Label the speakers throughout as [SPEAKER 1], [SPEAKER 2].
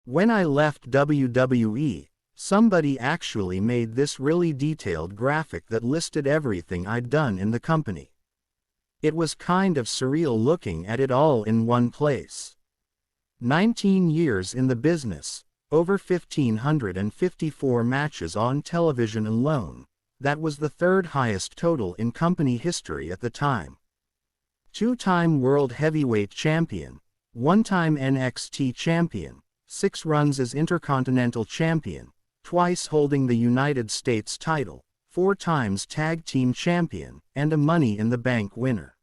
[SPEAKER 1] When I left WWE, somebody actually made this really detailed graphic that listed everything I'd done in the company. It was kind of surreal looking at it all in one place. 19 years in the business, over 1,554 matches on television alone. That was the third highest total in company history at the time. Two-time World Heavyweight Champion, one-time NXT Champion, 6 runs as Intercontinental Champion, twice holding the United States title, 4 times Tag Team Champion, and a Money in the Bank winner.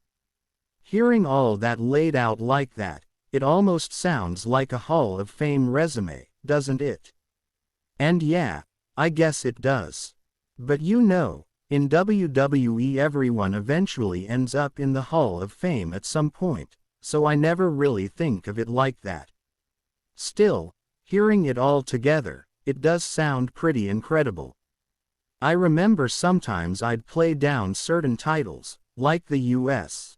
[SPEAKER 1] Hearing all that laid out like that, it almost sounds like a Hall of Fame resume, doesn't it? And yeah, I guess it does. But you know, in WWE everyone eventually ends up in the Hall of Fame at some point, so I never really think of it like that. Still, hearing it all together, it does sound pretty incredible. I remember sometimes I'd play down certain titles, like the US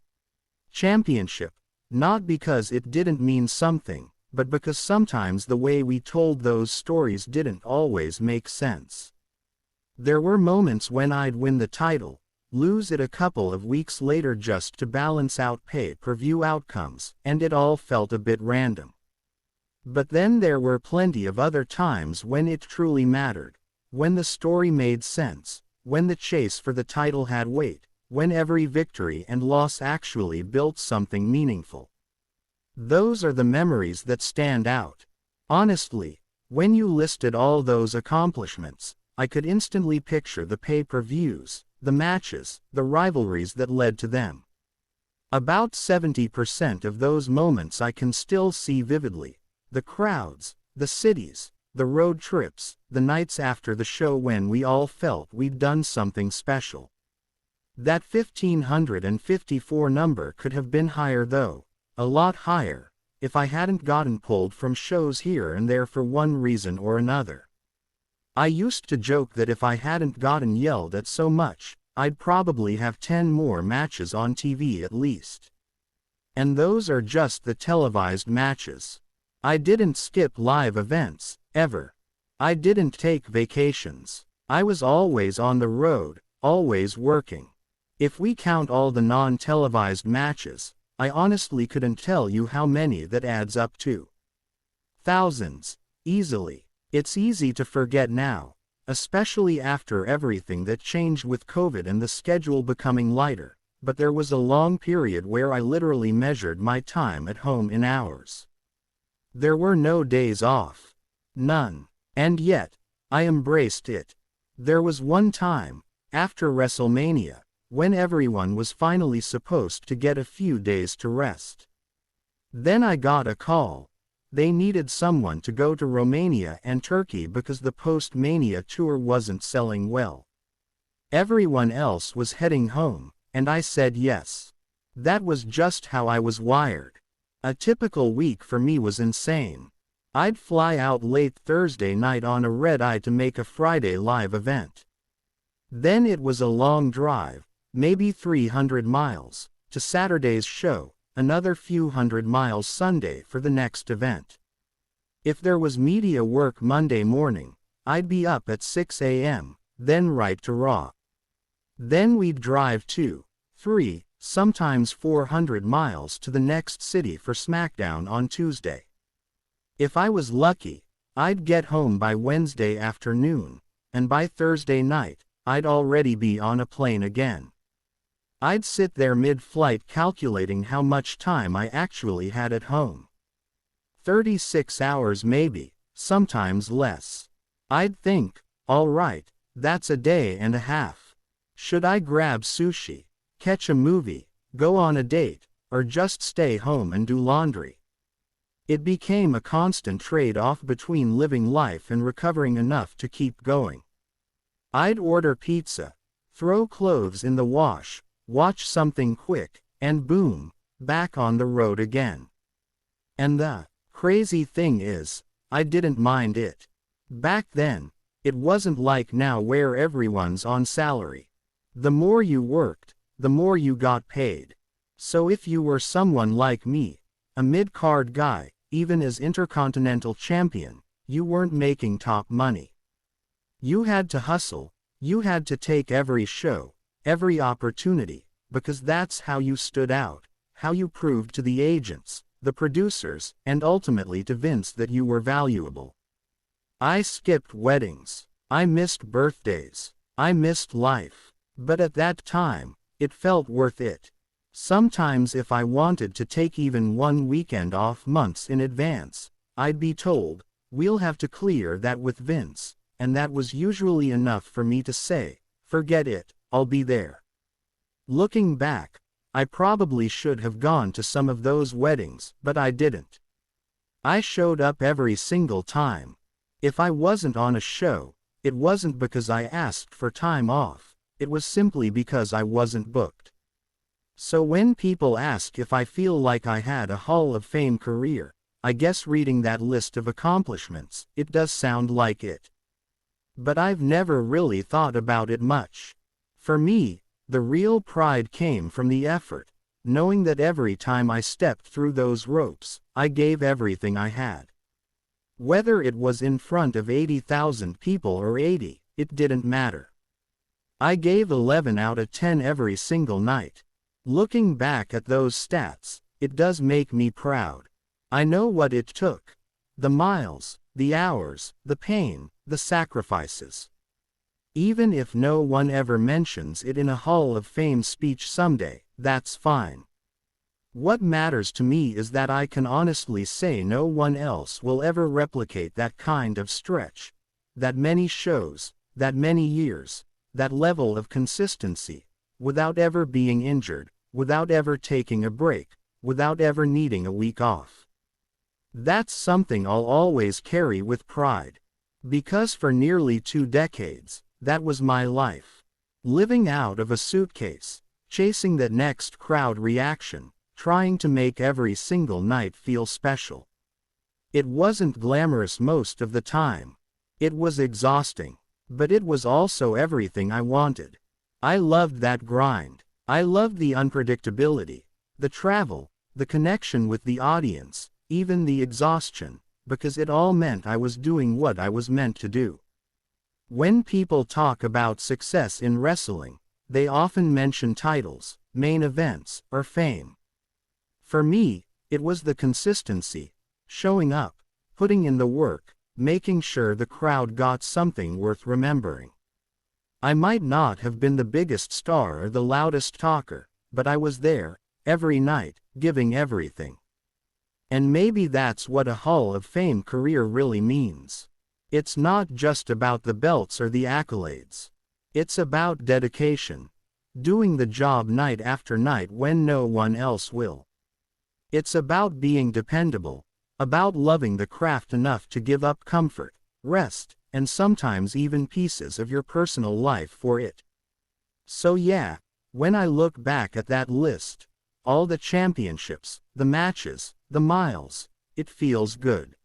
[SPEAKER 1] Championship, not because it didn't mean something, but because sometimes the way we told those stories didn't always make sense. There were moments when I'd win the title, lose it a couple of weeks later just to balance out pay-per-view outcomes, and it all felt a bit random. But then there were plenty of other times when it truly mattered, when the story made sense, when the chase for the title had weight, when every victory and loss actually built something meaningful. Those are the memories that stand out. Honestly, when you listed all those accomplishments, I could instantly picture the pay-per-views, the matches, the rivalries that led to them. About 70% of those moments I can still see vividly. The crowds, the cities, the road trips, the nights after the show when we all felt we'd done something special. That 1,554 number could have been higher though, a lot higher, if I hadn't gotten pulled from shows here and there for one reason or another. I used to joke that if I hadn't gotten yelled at so much, I'd probably have 10 more matches on TV at least. And those are just the televised matches. I didn't skip live events, ever. I didn't take vacations. I was always on the road, always working. If we count all the non-televised matches, I honestly couldn't tell you how many that adds up to. Thousands, easily. It's easy to forget now, especially after everything that changed with COVID and the schedule becoming lighter, but there was a long period where I literally measured my time at home in hours. There were no days off. None. And yet, I embraced it. There was one time, after WrestleMania, when everyone was finally supposed to get a few days to rest. Then I got a call. They needed someone to go to Romania and Turkey because the post-Mania tour wasn't selling well. Everyone else was heading home, and I said yes. That was just how I was wired. A typical week for me was insane. I'd fly out late Thursday night on a red-eye to make a Friday live event. Then it was a long drive, maybe 300 miles, to Saturday's show, another few hundred miles Sunday for the next event. If there was media work Monday morning, I'd be up at 6 a.m., then right to Raw. Then we'd drive 2, 3, sometimes 400 miles to the next city for SmackDown on Tuesday. If I was lucky, I'd get home by Wednesday afternoon, and by Thursday night, I'd already be on a plane again. I'd sit there mid-flight calculating how much time I actually had at home. 36 hours maybe, sometimes less. I'd think, all right, that's a day and a half. Should I grab sushi, catch a movie, go on a date, or just stay home and do laundry? It became a constant trade-off between living life and recovering enough to keep going. I'd order pizza, throw clothes in the wash, watch something quick, and boom, back on the road again. And the crazy thing is, I didn't mind it. Back then, it wasn't like now where everyone's on salary. The more you worked, the more you got paid. So if you were someone like me, a mid-card guy, even as Intercontinental champion, you weren't making top money. You had to hustle, you had to take every show, every opportunity, because that's how you stood out, how you proved to the agents, the producers, and ultimately to Vince that you were valuable. I skipped weddings. I missed birthdays. I missed life. But at that time, it felt worth it. Sometimes if I wanted to take even one weekend off months in advance, I'd be told, "We'll have to clear that with Vince," and that was usually enough for me to say, "Forget it, I'll be there." Looking back, I probably should have gone to some of those weddings, but I didn't. I showed up every single time. If I wasn't on a show, it wasn't because I asked for time off, it was simply because I wasn't booked. So when people ask if I feel like I had a Hall of Fame career, I guess reading that list of accomplishments, it does sound like it. But I've never really thought about it much. For me, the real pride came from the effort, knowing that every time I stepped through those ropes, I gave everything I had. Whether it was in front of 80,000 people or 80, it didn't matter. I gave 11 out of 10 every single night. Looking back at those stats, it does make me proud. I know what it took. The miles, the hours, the pain, the sacrifices. Even if no one ever mentions it in a Hall of Fame speech someday, that's fine. What matters to me is that I can honestly say no one else will ever replicate that kind of stretch, that many shows, that many years, that level of consistency, without ever being injured, without ever taking a break, without ever needing a week off. That's something I'll always carry with pride. Because for nearly 2 decades, that was my life. Living out of a suitcase, chasing that next crowd reaction, trying to make every single night feel special. It wasn't glamorous most of the time. It was exhausting. But it was also everything I wanted. I loved that grind. I loved the unpredictability, the travel, the connection with the audience, even the exhaustion, because it all meant I was doing what I was meant to do. When people talk about success in wrestling, they often mention titles, main events, or fame. For me, it was the consistency, showing up, putting in the work, making sure the crowd got something worth remembering. I might not have been the biggest star or the loudest talker, but I was there, every night, giving everything. And maybe that's what a Hall of Fame career really means. It's not just about the belts or the accolades. It's about dedication. Doing the job night after night when no one else will. It's about being dependable, about loving the craft enough to give up comfort, rest, and sometimes even pieces of your personal life for it. So yeah, when I look back at that list, all the championships, the matches, the miles, it feels good.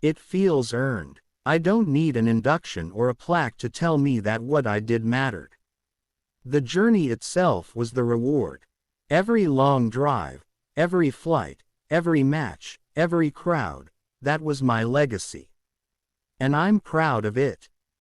[SPEAKER 1] It feels earned. I don't need an induction or a plaque to tell me that what I did mattered. The journey itself was the reward. Every long drive, every flight, every match, every crowd, that was my legacy. And I'm proud of it.